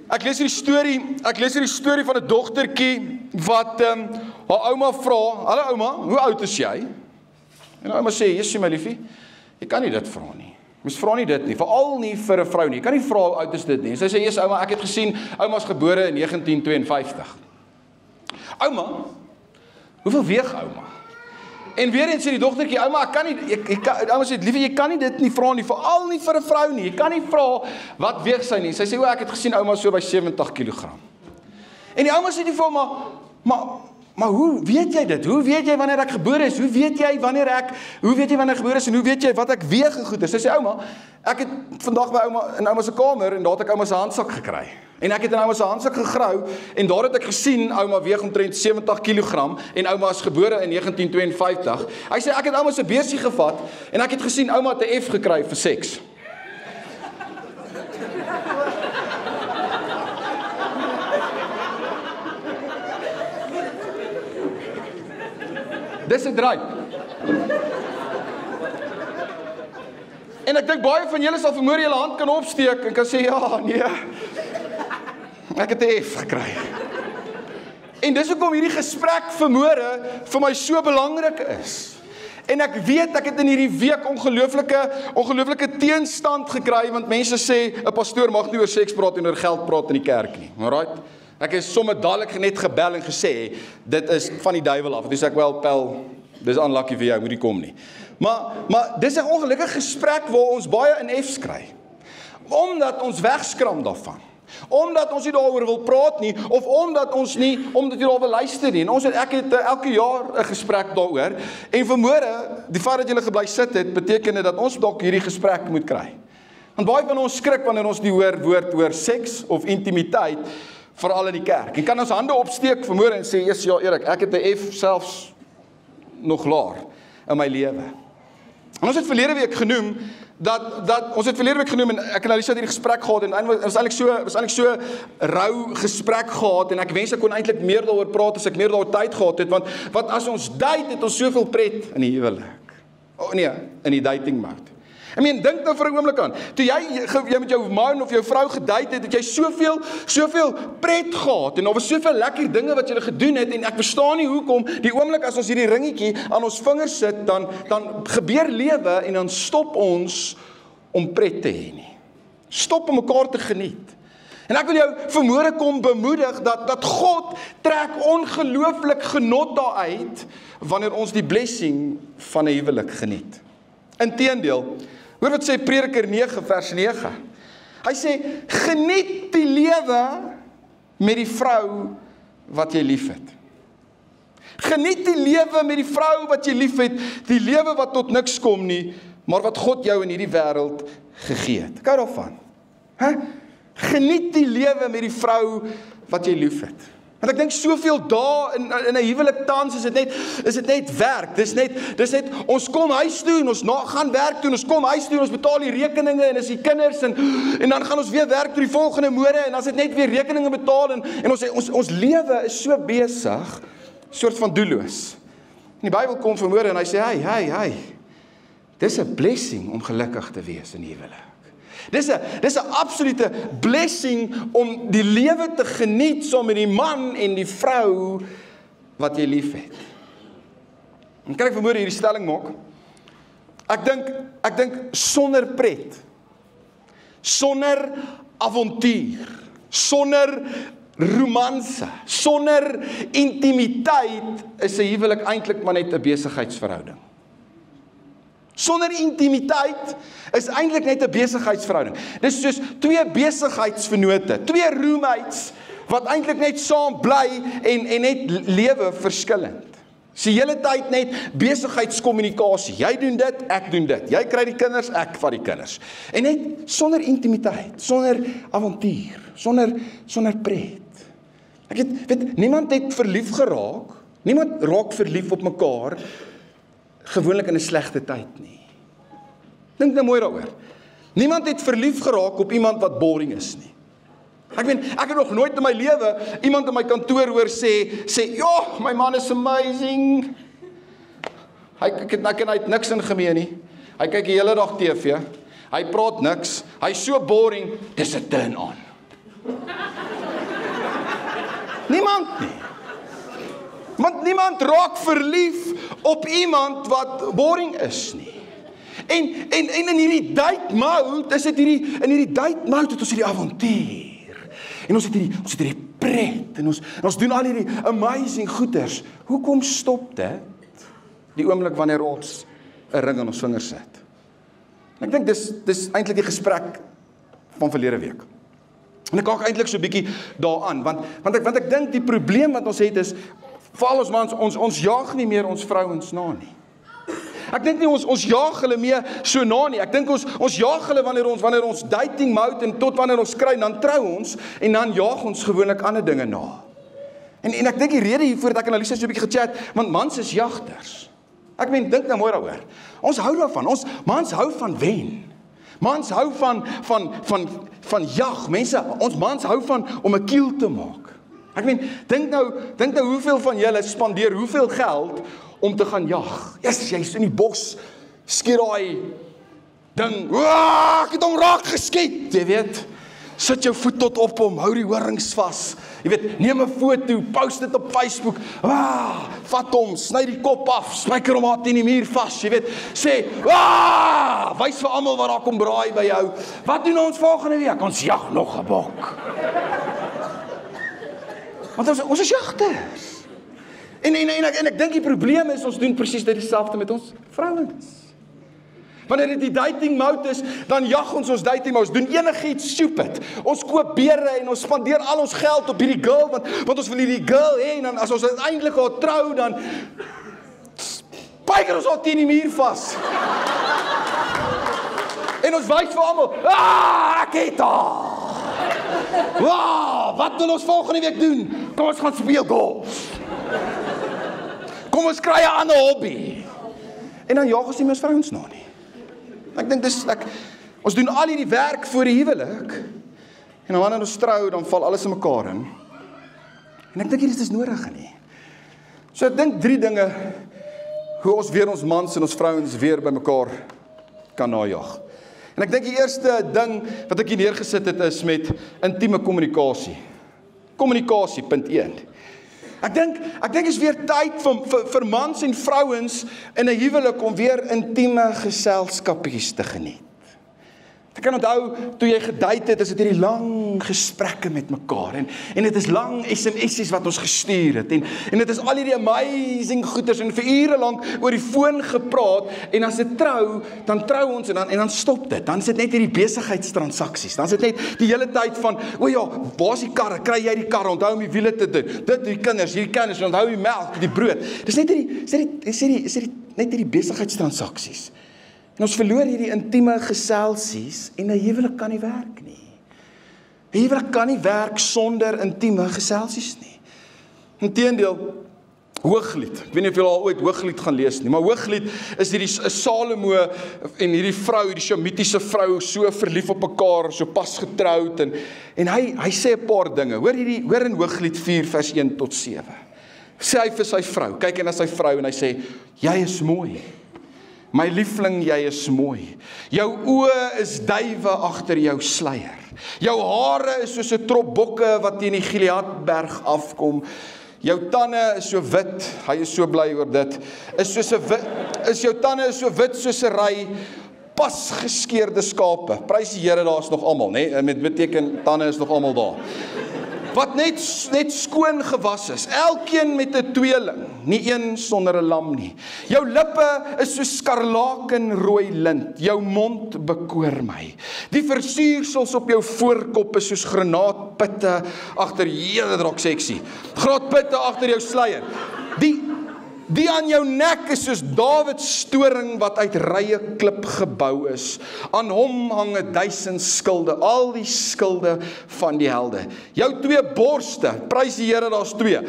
Ek lees hierdie storie van 'n dogtertjie wat haar ouma vra, "Hallo ouma, hoe oud is jy?" En ouma sê, "Jessie my liefie, jy kan nie dit vra nie. Mens vra nie dit nie, veral nie vir 'n vrou nie. Jy kan nie vra hoe oud is dit nie." En sy sê, "Jessie ouma, ek het gesien ouma's gebore in 1952. Ouma, hoeveel weeg ouma?" En weer eens sê die dogtertjie, "Ouma, ek kan nie, ouma sê, liefie, jy kan nie dit nie vra nie, veral nie vir 'n vrou nie. Jy kan nie vra wat weeg sy nie." Sy sê, "O, ek het gesien ouma so by 70 kg. En die ouma sê die vir hom, maar hoe weet jy dit? Hoe weet jy wanneer ek gebore is? Hoe weet jy wanneer ek gebore is en hoe weet jy wat ek weeg en goed is?" Sy sê, "Ouma, ek het vandag by ouma in ouma se kamer en daar het ek ouma se handsak gekry. En ek het in ouma se handsak gegrou en daar het ek gesien ouma weeg omtrent 70 kg en ouma is gebore in 1952. Hy sê, "Ek het ouma se beursie gevat en ek het gesien ouma het 'n F gekry vir seks." Dis 'n draai. En ek dink baie van julle sal vermoed julle hand kan opsteek en kan sê, "Ja, nee, ek het 'n F gekry." En dis hoekom hierdie gesprek vanmôre vir my so belangrik is. En ek weet ek het in hierdie week ongelooflike teenstand gekry, want mense sê 'n pastoor mag nie oor seks praat en oor geld praat in die kerk nie. Alright? Ek is sommer dadelik net gebel en gesê, dit is van die duiwel af. Dis ek wel pel, dis unlucky vir jou, moet nie kom nie. Maar dis 'n ongelukkige gesprek waar ons baie in F's kry. Omdat ons wegskram daarvan. Omdat ons nie daaroor wil praat nie, of omdat jy daar wil luister nie. En ek het elke jaar 'n gesprek daaroor. En vanmôre, die feit dat julle gebly sit het, beteken dit dat ons dalk hierdie gesprek moet kry. Want baie van ons skrik wanneer ons die woord oor seks of intimiteit, veral in die kerk. En kan ons hande opsteek vanmôre en sê, "Yes, ja Erik, ek het 'n F selfs nog laer in my lewe." En ons het verlede week genoem en ek en Alisa het hierdie gesprek gehad en was eintlik so rou gesprek gehad en ek wens ek kon eintlik meer daaroor praat as ek meer daaroor tyd gehad het, want as ons date het ons soveel pret in die huwelik. In die dating mode. Dink nou vir 'n oomblik aan. Toe jy met jou man of jou vrou gedate het jy soveel pret gehad en daar was soveel lekker dinge wat julle gedoen het en ek verstaan nie hoekom die oomblik as ons hierdie ringetjie aan ons vingers sit, dan gebeur lewe en dan stop ons om pret te hê nie. Stop om mekaar te geniet. En ek wil jou vanmôre kom bemoedig dat God trek ongelooflik genot daaruit wanneer ons die blessing van 'n huwelik geniet. Inteendeel, hoor wat sê Prediker 9 vers 9. Hy sê, geniet die lewe met die vrou wat jy liefhet. Geniet die lewe met die vrou wat jy liefhet, die lewe wat tot niks kom nie, maar wat God jou in hierdie wêreld gegee het. Ek hou daarvan. Geniet die lewe met die vrou wat jy liefhet. Want ek dink soveel dae in 'n huwelik tans is dit net werk. Dis net ons kom huis toe en ons gaan werk toe en ons kom huis toe en ons betaal die rekeninge en is die kinders en dan gaan ons weer werk toe die volgende môre en dan is dit net weer rekeninge betaal en ons lewe is so besig, soort van doelloos. En die Bybel kom vanmôre en hy sê, hey, dis 'n blessing om gelukkig te wees in die huwelik. Dis 'n absolute blessing om die lewe te geniet saam met die man en die vrou wat jy liefhet. En kan ek vanmôre hierdie stelling maak? Ek dink sonder pret, sonder avontuur, sonder romanse, sonder intimiteit is 'n huwelik eintlik maar net 'n besigheidsverhouding. Sonder intimiteit is eintlik net 'n besigheidsverhouding. Dis soos twee besigheidsvennote, twee roommates wat eintlik net saam bly en net lewe verskillend. Die hele tyd net besigheidskommunikasie. Jy doen dit, ek doen dit. Jy kry die kinders, ek vat die kinders. En net sonder intimiteit, sonder avontuur, sonder pret. Niemand het verlief geraak. Niemand raak verlief op mekaar gewoonlik in 'n slegte tyd nie. Dink nou mooi daaroor. Niemand het verlief geraak op iemand wat boring is nie. Ek het nog nooit in my lewe iemand in my kantoor hoor sê, "Ja, my man is amazing." Hy het niks in gemeen nie. Hy kyk die hele dag TV. Hy praat niks. Hy's so boring, dis 'n turn on. Niemand nie. Want niemand raak verlief op iemand wat boring is nie. En in hierdie date mode, is dit in hierdie date mode het ons hierdie avontuur. En ons het hierdie pret, en ons doen al hierdie amazing goeders. Hoekom stop dit? Die oomblik wanneer ons 'n ring aan ons vinger sit. En ek dink dis eintlik die gesprek van verlede week. En ek kyk eintlik so 'n bietjie daaraan, want ek dink die probleem wat ons het is, veral ons mans, ons jaag nie meer ons vrouens na nie. Ek dink nie ons jaag hulle meer so na nie. Ek dink ons jaag hulle wanneer ons dating mode en tot wanneer ons kry, dan trou ons en dan jaag ons gewoonlik ander dinge na. En ek dink die rede hiervoor dat ek en Alisa so 'n bietjie gechat, want mans is jagters. Ek meen, dink nou mooi daaroor. Ons hou daarvan. Ons mans hou van wen. Mans hou van jag. Mense, ons mans hou van om 'n kiel te maak. Ek meen, dink nou hoeveel van julle spandeer hoeveel geld om te gaan jag. Yes, jy's in die bos, skiet daai ding. Ek het hom raak geskiet, jy weet. Sit jou voet tot op hom, hou die horings vas. Jy weet, neem 'n foto, post dit op Facebook. Vat hom, sny die kop af, spyker hom daar teen die muur vas, jy weet. Sê, wys vir almal wat daar kom braai by jou. Wat doen ons volgende week? Ons jag nog 'n bok. Want ons is jagters. En ek dink die probleem is, ons doen presies dit dieselfde met ons vrouens. Wanneer dit die dating mode is, dan jag ons dating mode, ons doen enigiets stupid. Ons koop beere en ons spandeer al ons geld op hierdie girl, want ons wil hierdie girl hê, en dan as ons uiteindelik al trou, dan spyker ons al teen die muur vas. En ons wys vir almal, ek het haar. Wat wil ons volgende week doen? Kom ons gaan speel golf. Kom ons kry 'n ander hobby. En dan jaag ons nie meer ons vrouens na nie. Ek dink ons doen al hierdie werk voor die huwelik, en dan wanneer ons trou, dan val alles in mekaar in. En ek dink hier is dit nodig nie. So ek dink 3 dinge, hoe ons weer ons mans en ons vrouens weer by mekaar kan najag. En ek dink die eerste ding wat ek hier neergesit het is met intieme kommunikasie. Kommunikasie, punt 1. Ek dink is weer tyd vir mans en vrouens in 'n huwelik om weer intieme geselskappies te geniet. Ek kan onthou, toe jy gedate het, is dit hierdie lang gesprekke met mekaar, en dit is lang SMS'es wat ons gestuur het, en dit is al hierdie amazing goeders, en vir ure lank oor die foon gepraat, en as dit trou, dan trou ons, en dan stop dit, dan is dit net hierdie besigheidstransaksies, dan is dit net die hele tyd van, waar is die karre, kry jy die karre, onthou om die wiele te doen, dit die kinders, en onthou die melk, die brood, dis net hierdie besigheidstransaksies. En ons verloor hierdie intieme geselsies, en 'n huwelik kan nie werk nie. 'n Huwelik kan nie werk sonder intieme geselsies nie. Inteendeel, Hooglied. Ek weet nie of julle al ooit Hooglied gaan lees nie, maar Hooglied is hierdie Salomo en hierdie vrou, hierdie Shamitiese vrou, so verlief op mekaar, so pas getroud, en hy sê 'n paar dinge. Hoor in Hooglied 4 vers 1 tot 7. Sê hy vir sy vrou, kyk na sy vrou en hy sê, jy is mooi. My liefling, jy is mooi. Jou oë is duwe agter jou sluier. Jou hare is soos 'n trop bokke wat teen die Gileadberg afkom. Jou tande is so wit, hy is so bly oor dit. Jou tande is so wit soos 'n ry pas geskeurde skape. Prys die Here, daar is nog almal, né? Met beteken tande is nog almal daar. Wat net skoon gewas is, elkeen met 'n tweeling, nie een sonder 'n lam nie. Jou lippe is so skarlakenrooi lint, jou mond bekoor my. Die versiersels op jou voorkop is soos granaatpitte agter dit raak seksie. Granaatpitte agter jou sluier. Die aan jou nek is soos Dawid storing wat uit rye klip gebou is. Aan hom hang 1000 skilde, al die skilde van die helde. Jou 2 borste, prys die Here, daar's 2.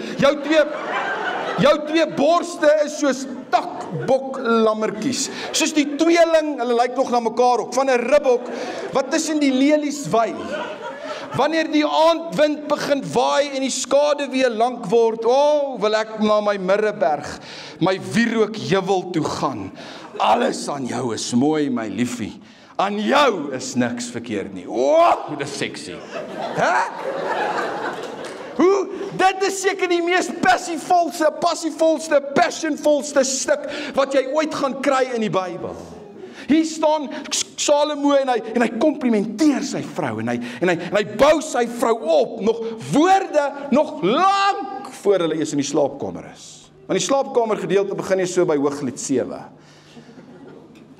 Jou twee borste is soos takboklammertjies. Soos die tweeling, hulle lyk nog na mekaar ook, van 'n ribbok wat tussen die lelies wy. Wanneer die aandwind begin waai en die skade weer lank word, wil ek na my Middelburg, my wierook heuwel toe gaan. Alles aan jou is mooi, my liefie. Aan jou is niks verkeerd nie. Dit is sexy. Dit is seker die mees passievolste, passionvolste stuk wat jy ooit gaan kry in die Bybel. Hier staan Salomo en hy komplimenteer sy vrou en hy bou sy vrou op, nog woorde, nog lank voor hulle eers in die slaapkamer is. Want die slaapkamer gedeelte begin jy so by Hooglied 7.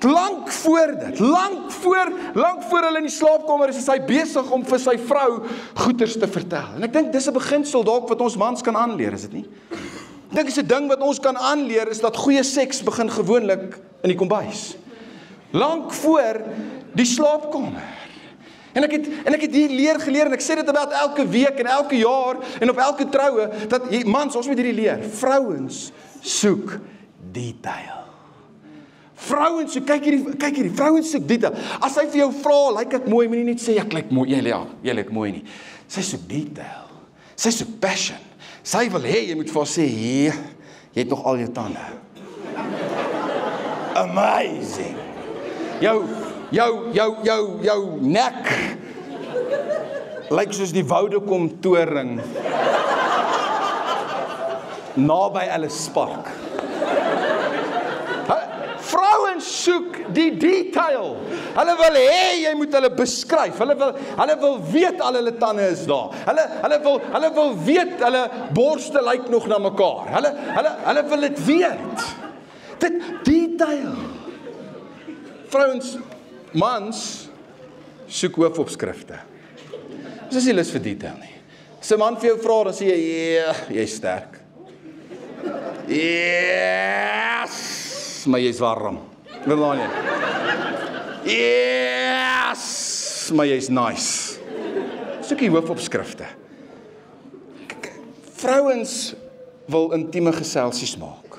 Lank voor hulle in die slaapkamer is hy besig om vir sy vrou goeters te vertel. En ek dink dis 'n beginsel dalk wat ons mans kan aanleer, is dit nie? Ek dink dis 'n ding wat ons kan aanleer is dat goeie seks begin gewoonlik in die kombuis. Lank voor die slaapkamer. En ek het hier geleer en ek sê dit about elke week en elke jaar en op elke troue dat mans, ons moet hierdie leer. Vrouens soek detail. Vrouens soek, kyk hierdie, vrouens soek detail. As hy vir jou vra, lyk ek mooi, moenie net sê ek lyk mooi, jy lyk mooi nie. Sy soek detail. Sy soek passion. Sy wil hê jy moet vir haar sê, jy het nog al jou tande. Amazing. Jou nek lyk soos die Woudekom toring naby Ellis Park. Vrouens soek die detail. Hulle wil hê jy moet hulle beskryf. Hulle wil weet al hulle tande is daar. Hulle wil weet hulle borste lyk nog na mekaar. Hulle wil dit weet. Dit detail. Vrouens, mans soek hoofopskrifte. Dis is nie lus vir detail nie. As 'n man vir jou vra, dan sê jy, jy's sterk. Yes, maar jy's warm. Verstaan jy? Yes, maar jy's nice. Soek die hoofopskrifte. Vrouens wil intieme geselsies maak.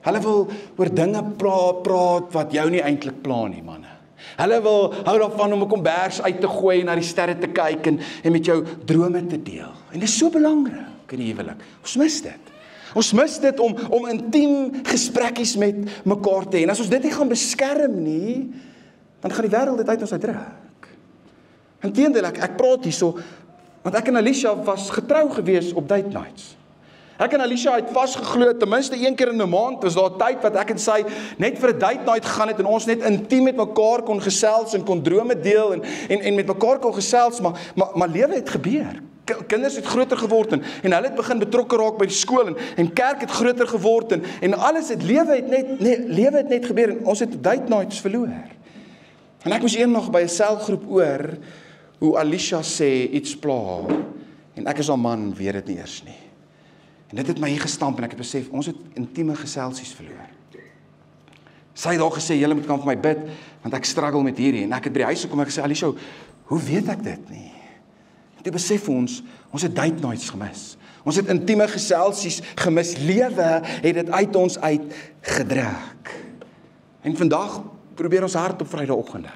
Hulle wil oor dinge praat wat jou nie eintlik pla nie, manne. Hulle wil hou daarvan om 'n kombers uit te gooi en na die sterre te kyk en met jou drome te deel. En dit is so belangrik in die huwelik. Ons mis dit. Ons mis dit om intiem gesprekkies met mekaar te hê. En as ons dit nie gaan beskerm nie, dan gaan die wêreld dit uit ons uitdruk. Inteendeel, ek praat hierso, want ek en Alicia was getrou gewees op date nights. Ek en Alicia het vasgeglo, ten minste een keer in 'n maand, was daar tyd wat ek en sy net vir 'n date night gegaan het en ons net intiem met mekaar kon gesels en kon drome deel en met mekaar kon gesels, maar lewe het gebeur. Kinders het groter geword en hulle het begin betrokke raak by die skool en kerk het groter geword en alles het lewe het net gebeur en ons het date nights verloor. En ek moes eendag by 'n selgroep oor hoe Alicia sê iets pla en ek as haar man weet dit nie eers nie. En dit het my hier gestamp en ek het besef, ons het intieme geselsies verloor. Sy het daar gesê, julle moet kan vir my bid, want ek struggle met hierdie. En ek het by die huis gekom en ek sê, Alicia, hoe weet ek dit nie? En toe besef ons het date nights gemis. Ons het intieme geselsies gemis. Lewe het dit uit ons uitgedruk. En vandag probeer ons hard op Vrydagoggende.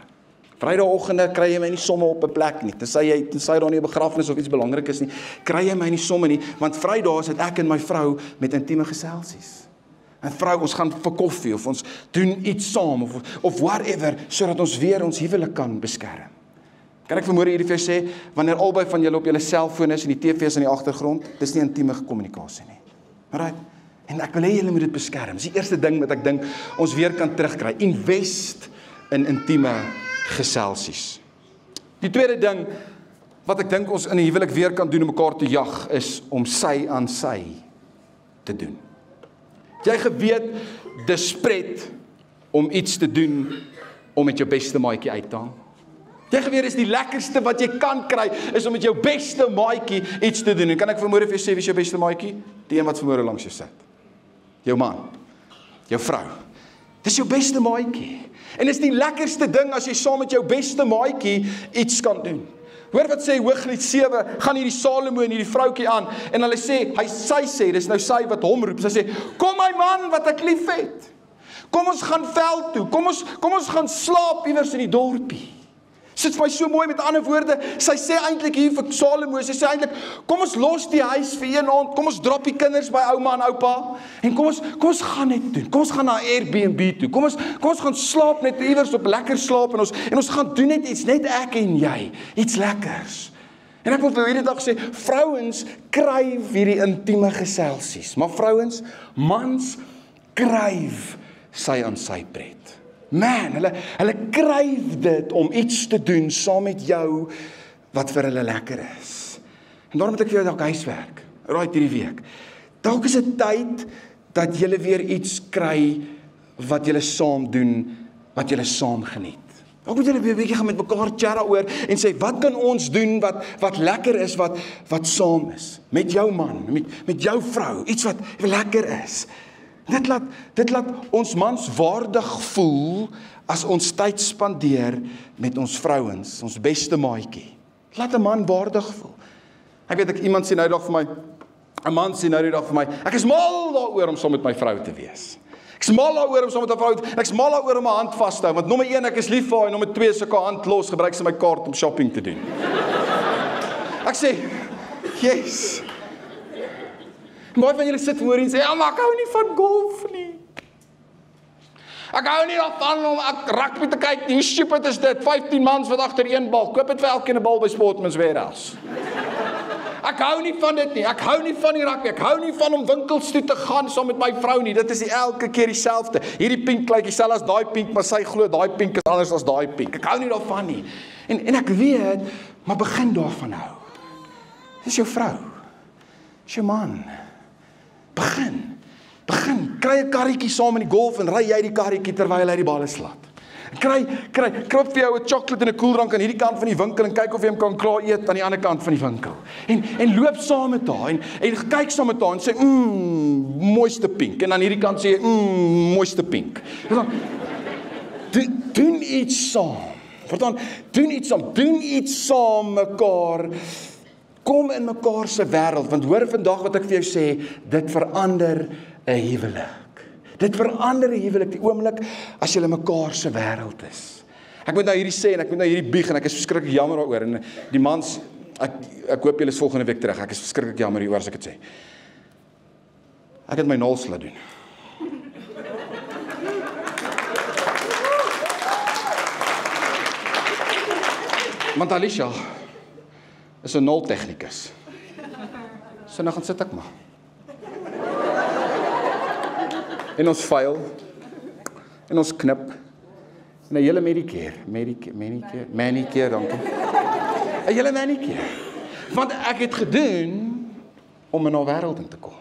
Vrydagoggende kry jy my nie somme op 'n plek nie. Tensy daar nie 'n begrafnis of iets belangrik is nie, kry jy my nie somme nie, want Vrydae sit ek en my vrou met intieme geselsies. En vrou, ons gaan vir koffie of ons doen iets saam of whatever, sodat ons weer ons huwelik kan beskerm. Kan ek vanmôre hierdie vir jou sê, wanneer albei van julle op julle selfoon is en die TV is in die agtergrond, dis nie intieme kommunikasie nie. Alright? En ek wil hê julle moet dit beskerm. Dis die eerste ding wat ek dink ons weer kan terugkry. Invest in intieme geselsies. Die tweede ding wat ek dink ons in die huwelik weer kan doen om mekaar te jag, is om sy aan sy te doen. Jy geweet, dis pret om iets te doen om met jou beste maatjie uit te hang. Jy geweet, is die lekkerste wat jy kan kry, is om met jou beste maatjie iets te doen. En kan ek vanmôre vir jou sê, wie is jou beste maatjie? Die een wat vanmôre langs jou sit. Jou man, jou vrou. Dis jou beste maatjie. En is die lekkerste ding as jy saam met jou beste maatjie iets kan doen. Hoor wat sê Hooglied 7, gaan hierdie Salomo en hierdie vroukie aan, en hulle sê, sy sê, dis nou sy wat hom roep, sy sê, kom my man wat ek lief het, kom ons gaan veld toe, kom ons gaan slaap iewers in die dorpie. Sit vir my so mooi met ander woorde, sy sê eintlik hier vir Salomo, sy sê eintlik, kom ons los die huis vir een aand, kom ons drop die kinders by ouma en oupa, en kom ons gaan net doen, kom ons gaan na Airbnb toe, kom ons gaan slaap net iewers op lekker slaap, en ons gaan doen net iets, net ek en jy, iets lekkers. En ek wil vir hierdie dag sê, vrouens kryf hierdie intieme geselsies, maar vrouens, mans kryf sy aan sy pret. Man, hulle kryf dit om iets te doen saam met jou wat vir hulle lekker is. En daarom moet ek vir jou dalk huiswerk, right hierdie week. Dalk is dit tyd dat julle weer iets kry wat julle saam doen, wat julle saam geniet. Dalk moet julle weer 'n bietjie gaan met mekaar chat daaroor en sê, wat kan ons doen wat lekker is, wat saam is? Met jou man, met jou vrou, iets wat lekker is. Dit laat ons mans waardig voel as ons tyd spandeer met ons vrouens, ons beste maatjie. Laat 'n man waardig voel. Ek weet iemand sê nou die dag vir my, 'n man sê nou die dag vir my, ek is mal daaroor om saam met my vrou te wees. Ek is mal daaroor om saam met 'n vrou, ek is mal daaroor om my hand vas te hou, want nommer 1, ek is lief vir haar en nommer 2, as ek haar hand los, gebruik sy my kaart om shopping te doen. Ek sê, yes. Baie van julle sit voor en sê, ja, maar ek hou nie van golf nie. Ek hou nie daarvan om rugby te kyk nie. Hoe stupid is dit? 15 mans wat agter een bal. Koop dit vir elkeen 'n bal by Sportmans Warehouse. Ek hou nie van dit nie. Ek hou nie van die rugby. Ek hou nie van om winkels toe te gaan saam met my vrou nie. Dit is elke keer dieselfde. Hierdie pink lyk dieselfde as daai pink, maar sy glo daai pink is anders as daai pink. Ek hou nie daarvan nie. En ek weet, maar begin daarvan hou. Dis jou vrou. Dis jou man. Begin, kry 'n karretjie saam in die golf en ry jy die karretjie terwyl hy die balle slaat. Kry vir jou 'n chocolate en 'n koeldrank aan hierdie kant van die winkel en kyk of jy hom kan klaar eet aan die ander kant van die winkel. En loop saam met haar en kyk saam met haar en sê, mooiste pink. En aan hierdie kant sê jy, mooiste pink. Doen iets saam. Verstaan? Doen iets saam mekaar. Kom in mekaar se wêreld, want hoor vandag wat ek vir jou sê, dit verander 'n huwelik. Dit verander 'n huwelik die oomblik as julle mekaar se wêreld is. Ek moet nou hierdie sê en ek moet nou hierdie bieg en ek is verskriklik jammer daaroor en die mans, ek hoop julle is volgende week terug. Ek is verskriklik jammer hieroor as ek dit sê. Ek het my naels laat doen. Want Alicia is 'n naaltegnikus. So nou gaan sit ek maar. En ons vuil. En ons knip. En 'n hele manicure, dankie. 'n hele manicure. Want ek het gedoen om in haar wêreld in te kom.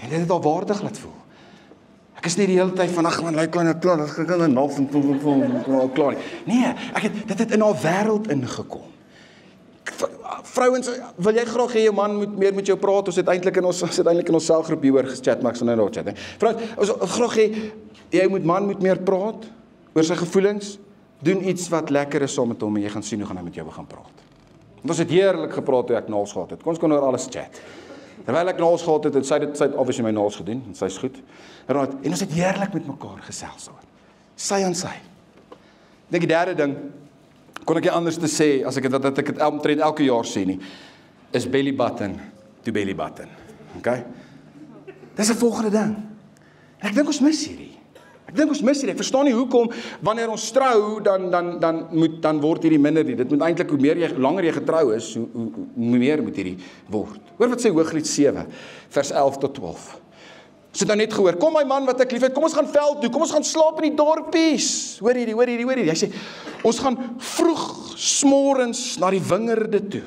En dit het haar waardig laat voel. Ek is nie die hele tyd van, ag man, lyk klein klaar, ek kan nou naf en klaar nie. Nee, dit het in haar wêreld ingekom. Vrouens, wil jy graag hê jou man moet meer met jou praat? Ons het eintlik in ons selgroep hieroor gechat, maar ek sal nou daar chat. Vrouens, ons graag hê jy man moet meer praat oor sy gevoelens. Doen iets wat lekker is saam met hom en jy gaan sien hoe gaan hy met jou begin praat. Want ons het heerlik gepraat toe ek naels gehad het. Ons kon oor alles chat. Terwyl ek naels gehad het en sy het obviously my naels gedoen en sy's goed. En ons het heerlik met mekaar gesels oor. Sy aan sy. Ek dink die derde ding kon ek nie anders te sê, as ek dit omtrent elke jaar sê nie, is belly button to belly button. Okay? Dis 'n volgende ding. En ek dink ons mis hierdie. Ek verstaan nie hoekom, wanneer ons trou, dan word hierdie minder nie. Dit moet eintlik, hoe langer jy getrou is, hoe meer moet hierdie word. Hoor wat sê Hooglied 7, vers 11 tot 12. Ons het nou net gehoor, kom my man wat ek lief het, kom ons gaan veld toe, kom ons gaan slaap in die dorpies. Hoor hierdie. Hy sê, ons gaan vroeg smorens na die wingerde toe.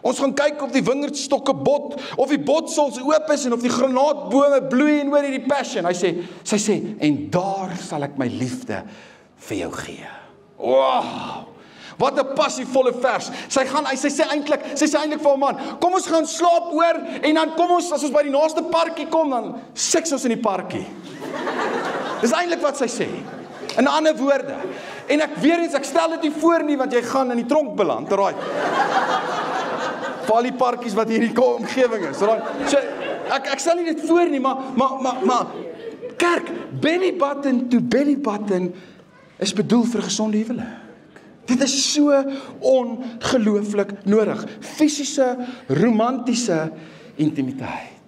Ons gaan kyk of die wingerdstokke bot, of die botsels oop is en of die granaatbome bloei en hoor hierdie passion. Sy sê, en daar sal ek my liefde vir jou gee. Wow! Wat 'n passievolle vers. Sy sê eintlik vir haar man, kom ons gaan slaap hoor en dan kom ons, as ons by die naaste parkie kom, dan seks ons in die parkie. Dis eintlik wat sy sê. In ander woorde. En ek stel dit nie voor nie, want jy gaan in die tronk beland, right? Vir al die parkies wat hier in die omgewing is, right? So, ek stel nie dit voor nie, maar kerk, belly button to belly button is bedoel vir gesonde huwelik. Dit is so ongelooflik nodig. Fisiese, romantiese intimiteit.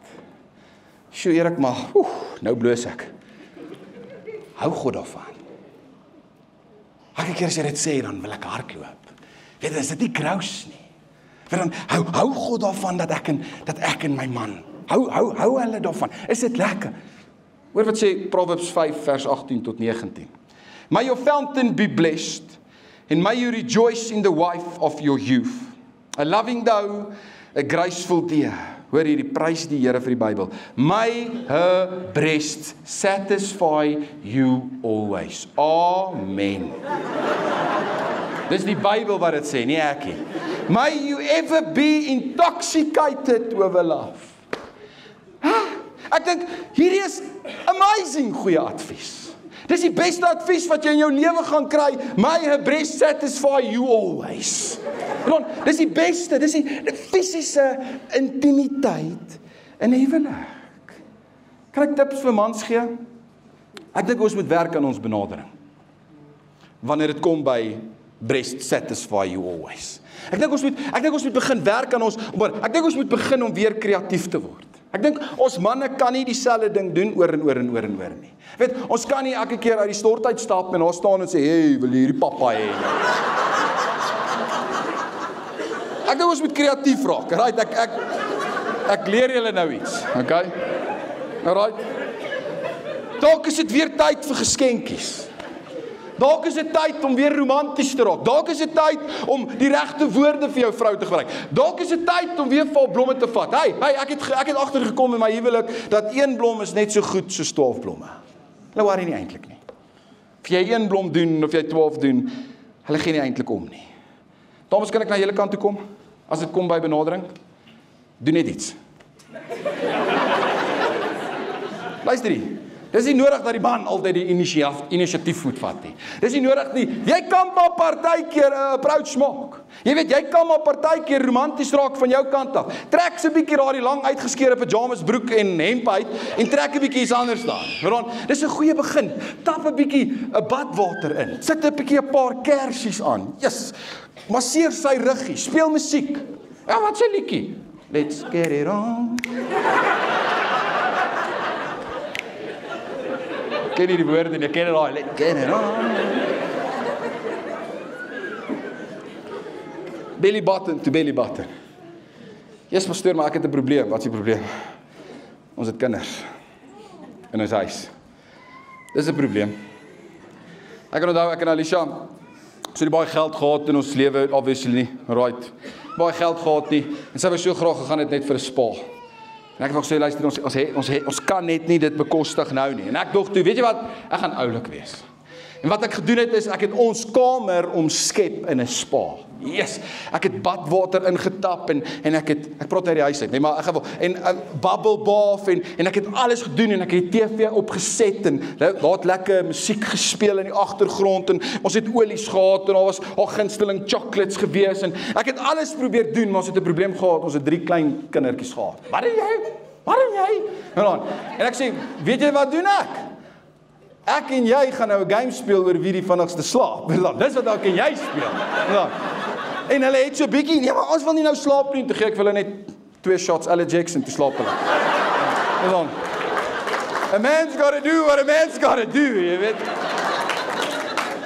Sjoe, Erik, maar nou bloos ek. Hou God daarvan. Elke keer as jy dit sê, dan wil ek hardloop. Weet jy, is dit nie krous nie. Want dan hou God daarvan dat ek en my man, hou hulle daarvan. Is dit lekker? Hoor wat sê Proverbs 5 vers 18 tot 19. May your fountain be blessed, and may you rejoice in the wife of your youth. A loving doe, a graceful deer. Hoor hierdie, prys die Here vir die Bybel. May her breast satisfy you always. Amen. Dis die Bybel wat dit sê, nie ek nie. May you ever be intoxicated with love. Ek dink, hierdie is amazing goeie advies. Dis die beste advies wat jy in jou lewe gaan kry. May her breast satisfy you always. Dis die beste, dis die fisiese intimiteit in 'n huwelik. Kan ek tips vir mans gee? Ek dink ons moet werk aan ons benadering. Wanneer dit kom by breast satisfy you always. Ek dink ons moet begin werk aan ons, ek dink ons moet begin om weer kreatief te word. Ek dink ons manne kan nie dieselfde ding doen oor en oor en oor en oor nie. Weet, ons kan nie elke keer uit die stort uitstap en daar staan en sê, hey, wil jy hierdie pappa hê? Ek dink ons moet kreatief raak. Right? Ek leer julle nou iets, okay? Alright. Dalk is dit weer tyd vir geskenkies. Dalk is dit tyd om weer romanties te raak. Dalk is dit tyd om die regte woorde vir jou vrou te gebruik. Dalk is dit tyd om weer vir blomme te vat. Hey, ek het agtergekom in my huwelik dat 1 blom is net so goed soos 12 blomme. Hulle worry nie eintlik nie. Of jy 1 blom doen of jy 12 doen, hulle gee nie eintlik om nie. Dames, kan ek na julle kant toe kom? As dit kom by benadering, doen net iets. Luister hier. Dis nie nodig dat die man altyd die inisiatief moet vat nie. Dis nie nodig nie. Jy kan maar partykeer 'n approach maak. Jy weet, jy kan maar partykeer romanties raak van jou kant af. Trek so 'n bietjie daardie lang uitgeskeurde pyjamas broek en hemp uit en trek 'n bietjie iets anders daar. Dis 'n goeie begin. Tap 'n bietjie 'n badwater in. Sit 'n bietjie 'n paar kersies aan. Yes. Masseer sy ruggie, speel musiek. Ja, wat sê liedjie? Let's get it on. Ken nie die woorde nie, ek ken dit daai, let's get it on. Belly button to belly button. Yes, pastoor, maar ek het 'n probleem. Wat is die probleem? Ons het kinders in ons huis. Dis 'n probleem. Ek kan onthou, ek en Alicia so die baie geld gehad in ons lewe, obviously nie, right. Baie geld gehad nie, en sy was so graag gegaan het net vir 'n spa. En ek het gesê, luister, ons kan net nie dit bekostig nou nie. En ek dog toe, weet jy wat, ek gaan oulik wees. En wat ek gedoen het is, ek het ons kamer omskep in 'n spa. Yes, ek het badwater ingetap en ek praat uit die huis uit, nee, maar ek gaan en 'n bubble bath en ek het alles gedoen en ek het die TV opgeset en daar het lekker musiek gespeel in die agtergrond en ons het olies gehad en daar was al gunsteling chocolates gewees en ek het alles probeer doen, maar ons het 'n probleem gehad, ons het 3 klein kindertjies gehad. Wat doen jy? Wat doen jy? En ek sê, weet jy wat doen ek? Ek en jy gaan nou 'n game speel oor wie die vinnigste slaap. Dis wat ek en jy speel. En hulle het so bietjie, ja, maar ons wil nie nou slaap nie, toe gee ek vir hulle net 2 shots Alex en toe slaap hulle. A man's gotta do what a man's gotta do, jy weet.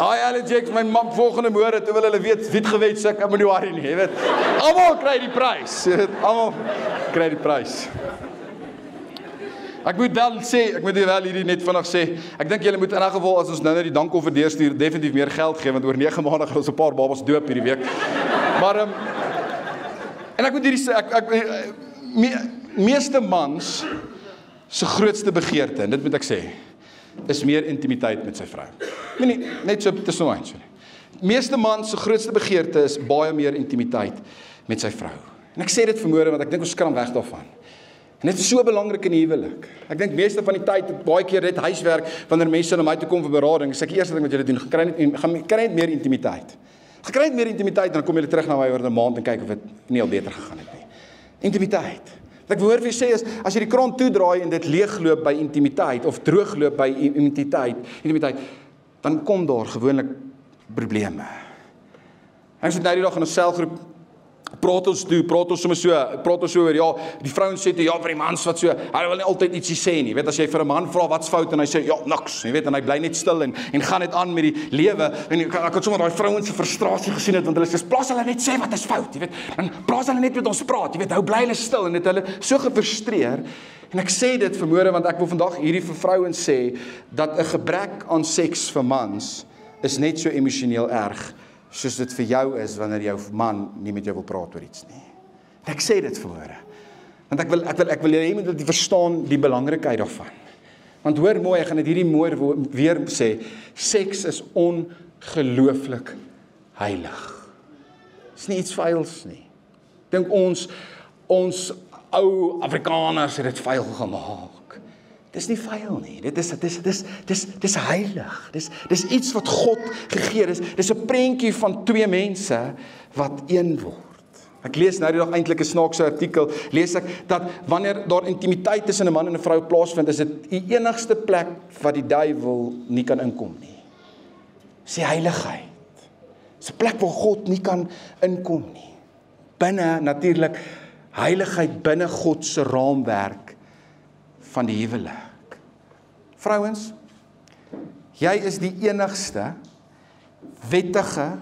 Alex, my mam volgende môre, toe wil hulle weet wie het gewet, so ek moet nie worry nie, jy weet. Almal kry die prys, jy weet, almal kry die prys. Ek moet wel hierdie net vinnig sê, ek dink julle moet in 'n geval, as ons nou net die dankoffer deurstuur, definitief meer geld gee, want oor 9 maande gaan ons 'n paar babas doop hierdie week. Maar, en ek moet hierdie sê, meeste mans se grootste begeerte, en dit moet ek sê, is meer intimiteit met sy vrou. Nee, net so tussen ons. Meeste mans se grootste begeerte is baie meer intimiteit met sy vrou. En ek sê dit vanmôre, want ek dink ons skram weg daarvan. En dit is so belangrik in die huwelik. Ek dink meeste van die tyd, baie keer net huiswerk, wanneer mense na my toe kom vir berading, sê ek eerste ding wat julle doen, kry net meer intimiteit. Kry net meer intimiteit, en dan kom julle terug na my oor 'n maand en kyk of dit nie al beter gegaan het nie. Intimiteit. Wat ek wil hoor vir sê is, as jy die kraan toedraai en dit leegloop by intimiteit, of droogloop by intimiteit, dan kom daar gewoonlik probleme. Ek het nou die dag in 'n selgroep praat ons so oor, ja, die vrouens sê toe, ja, vir die mans wat so, hy wil nie altyd ietsie sê nie, weet, as jy vir 'n man vra wat's fout, en hy sê, ja, niks, jy weet, en hy bly net stil, en gaan net aan met die lewe, en ek het sommer daai vrouens se frustrasie gesien het, want hulle sê, plaas hulle net sê wat is fout, jy weet, en plaas hulle net met ons praat, jy weet, hou bly hulle stil, en het hulle so gefrustreer, en ek sê dit vanmôre, want ek wil vandag hierdie vir vrouens sê, dat 'n gebrek aan seks vir mans, is net so emosioneel erg, soos dit vir jou is, wanneer jou man nie met jou wil praat oor iets nie. En ek sê dit vanmôre, want ek wil hê jy moet verstaan die belangrikheid daarvan. Want hoor mooi, ek gaan dit hierdie mooi weer sê, seks is ongelooflik heilig. Dis nie iets vuils nie. Dink ons ou Afrikaners het dit vuil gemaak. Dis nie vuil nie. Dis heilig. Dis iets wat God gegee het. Dis 'n prentjie van twee mense wat een word. Ek lees nou die dag eintlik 'n snaakse artikel, lees ek dat wanneer daar intimiteit tussen 'n man en 'n vrou plaasvind, is dit die enigste plek wat die duiwel nie kan inkom nie. Dis die heiligheid. Dis 'n plek waar God nie kan inkom nie. Binne natuurlik heiligheid binne God se raamwerk van die huwelik. Vrouens, jy is die enigste wettige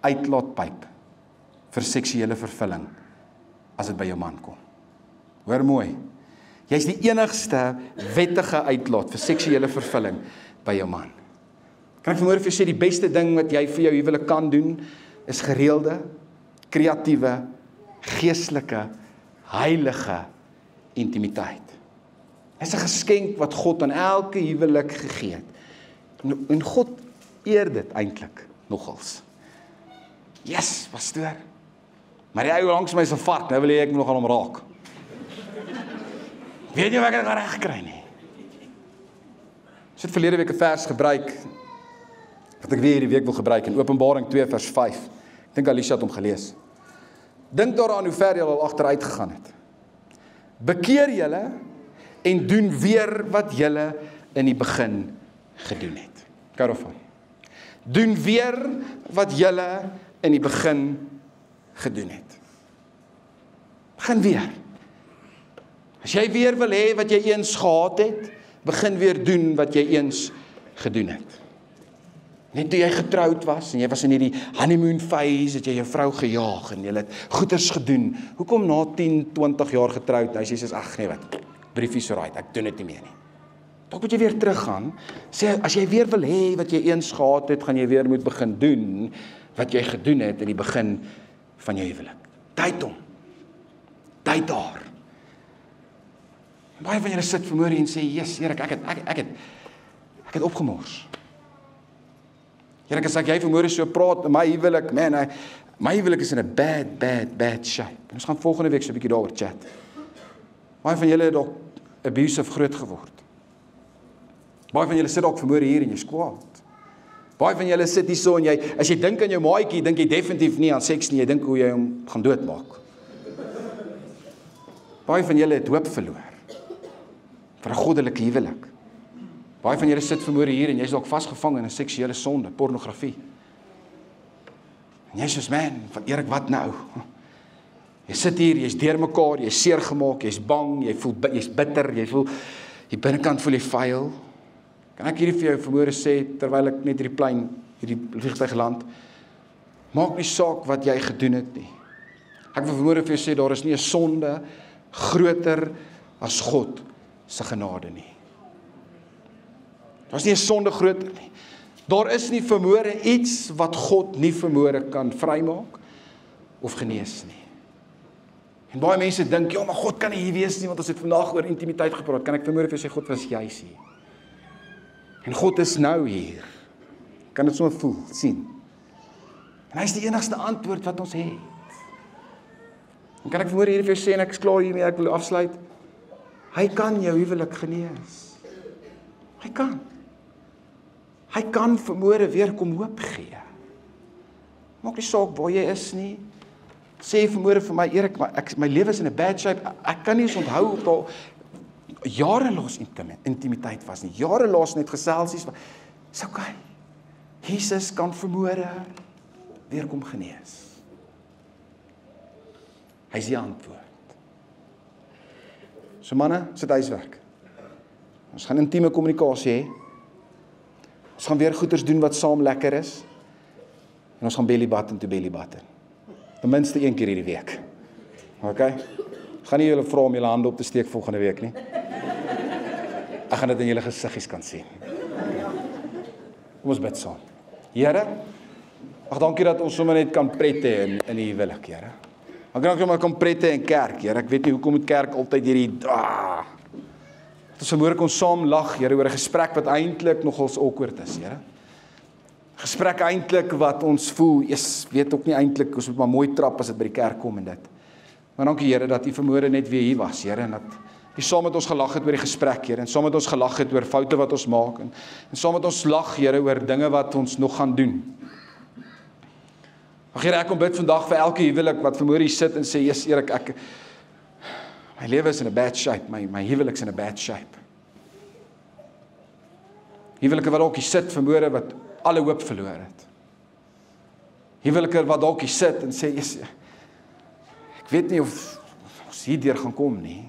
uitlaatpyp vir seksuele vervulling as dit by jou man kom. Hoor mooi. Jy's die enigste wettige uitlaat vir seksuele vervulling by jou man. Kan ek vanmôre vir jou sê die beste ding wat jy vir jou huwelik kan doen is gereelde, kreatiewe, geestelike, heilige intimiteit. Dit is 'n geskenk wat God aan elke huwelik gegee het. En God eer dit eintlik nogals. Yes, pastoor. Maar die ou langs my is 'n vark, nou wil ek moet nogal hom raak. Weet jy wat ek reg kry nie? Ek het verlede week 'n vers gebruik wat ek weer hierdie week wil gebruik in Openbaring 2 vers 5. Ek dink Alicia het hom gelees. Dink daaraan hoe ver julle al agteruit gegaan het. Bekeer julle en doen weer wat julle in die begin gedoen het. Kyk daarvan. Doen weer wat julle in die begin gedoen het. Begin weer. As jy weer wil hê wat jy eens gehad het, begin weer doen wat jy eens gedoen het. Net toe jy getroud was en jy was in hierdie honeymoon phase, het jy jou vrou gejaag en jy het goeders gedoen. Hoekom na 10, 20 jaar getroud, hy sê ag nee wat, briefies so right, ek doen dit nie meer nie. Dalk moet jy weer teruggaan, sê as jy weer wil hê wat jy eens gehad het, gaan jy weer moet begin doen wat jy gedoen het in die begin van jou huwelik. Tyd hom. Tyd daar. Baie van julle sit vanmôre en sê, "Jesus, Here, ek het opgemors." Here, as ek jy vanmôre so praat, my huwelik, man, my huwelik is in 'n bad shape. Ons gaan volgende week so 'n bietjie daaroor chat. Baie van julle het dalk abusive groot geword. Baie van julle sit dalk vanmôre hier en jy's kwaad. Baie van julle sit hier so en as jy dink aan jou maatjie, dink jy definitief nie aan seks nie, jy dink hoe jy hom gaan doodmaak. Baie van julle het hoop verloor vir 'n goddelike huwelik. Baie van julle sit vanmôre hier en jy's dalk vasgevang in 'n seksuele sonde, pornografie. En jy sê, man, Erik, wat nou? Jy sit hier, jy's deurmekaar, jy's seer gemaak, jy's bang, jy's bitter, jy voel die binnekant voel jy vuil. Kan ek hierdie vir jou vanmôre sê terwyl ek net hierdie vliegtuig land? Maak nie saak wat jy gedoen het nie. Ek wil vanmôre vir jou sê daar is nie 'n sonde groter as God se genade nie. Daar is nie 'n sonde groter nie. Daar is nie vermoere iets wat God nie vermoere kan vrymaak of genees nie. En baie mense dink, ja, maar God kan nie hier wees nie, want ons het vandag oor intimiteit gepraat. Kan ek vanmôre vir jou sê, God was juis hier. En God is nou hier. Kan dit so voel, sien. En hy is die enigste antwoord wat ons het. En kan ek vanmôre hier vir jou sê, en ek is klaar hiermee, ek wil afsluit. Hy kan jou huwelik genees. Hy kan. Hy kan vanmôre weer kom hoop gee. Maak nie saak waar jy is nie. Sê vanmôre vir my, Erik, my lewe is in 'n bad shape. Ek kan nie eens onthou of daar jare laas intimiteit was nie. Jare laas net geselsies. Dis okay. Jesus kan vanmôre weer kom genees. Hy is die antwoord. So manne, sit huiswerk. Ons gaan intieme kommunikasie hê. Ons gaan weer goeders doen wat saam lekker is. En ons gaan belly button to belly button. Ten minste 1 keer hierdie week. Okay? Gaan nie julle vra om julle hande op te steek volgende week nie. Ek gaan dit in julle gesiggies kan sien. Kom ons bid saam. Here, ag dankie dat ons sommer net kan pret hê in die huwelik, Here. Ek kan ook sommer kan pret hê in kerk, Here. Ek weet nie hoekom moet kerk altyd hierdie dat ons vanmôre kon saam lag, Here, oor 'n gesprek wat eintlik nogals awkward is, Here. Gesprek eintlik wat ons voel, weet ook nie eintlik, ons moet maar mooi trap as dit by die kerk kom en dit. Maar dankie Here dat U vanmôre net weer hier was, Here, en dat U saam met ons gelag het oor die gesprek, Here, en saam met ons gelag het oor foute wat ons maak, en saam met ons lag, Here, oor dinge wat ons nog gaan doen. Here, ek kom bid vandag vir elke huwelik wat vanmôre hier sit en sê, Here, my lewe is in 'n bad shape, my huwelik's in 'n bad shape. Huwelike wat dalk hier sit vanmôre wat alle hoop verloor het. Huwelike wat dalk hier sit en sê, ek weet nie of ons hierdeur gaan kom nie.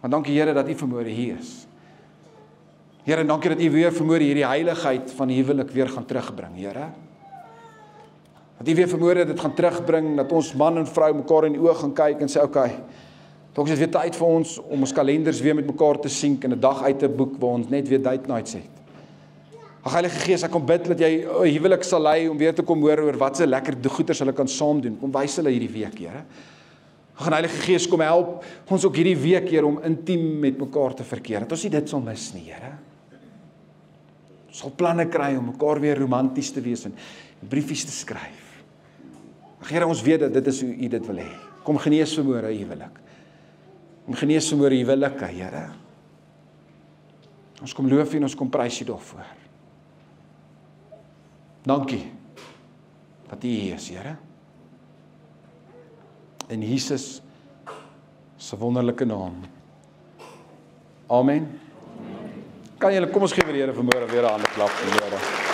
Maar dankie Here dat U vanmôre hier is. Here, dankie dat U weer vanmôre hierdie heiligheid van die huwelik weer gaan terugbring, Here. Dat U weer vanmôre dit gaan terugbring, dat ons man en vrou mekaar in die oë gaan kyk en sê, okay, dalk is dit weer tyd vir ons om ons kalenders weer met mekaar te sync en 'n dag uit te boek waar ons net weer date nights het. Ag Heilige Gees, ek kom bid dat jy huwelik sal lei om weer te kom hoor oor wat se lekker goeders hulle kan saam doen. Kom wys hulle hierdie week, Here. Ag Heilige Gees, kom help ons ook hierdie week, Here, om intiem met mekaar te verkeer. Dat ons nie dit sal mis nie, Here. Ons sal planne kry om mekaar weer romanties te wees en briefies te skryf. Ag Here, ons weet dat dit is hoe U dit wil hê. Kom genees vanmôre huwelik. Kom genees vanmôre huwelike, Here. Ons kom loof U en ons kom prys U daarvoor. Dankie dat U hier is, Here. In Jesus se wonderlike naam. Amen. Kan julle, kom ons gee vir die Here vanmôre weer 'n hande klap vir die Here.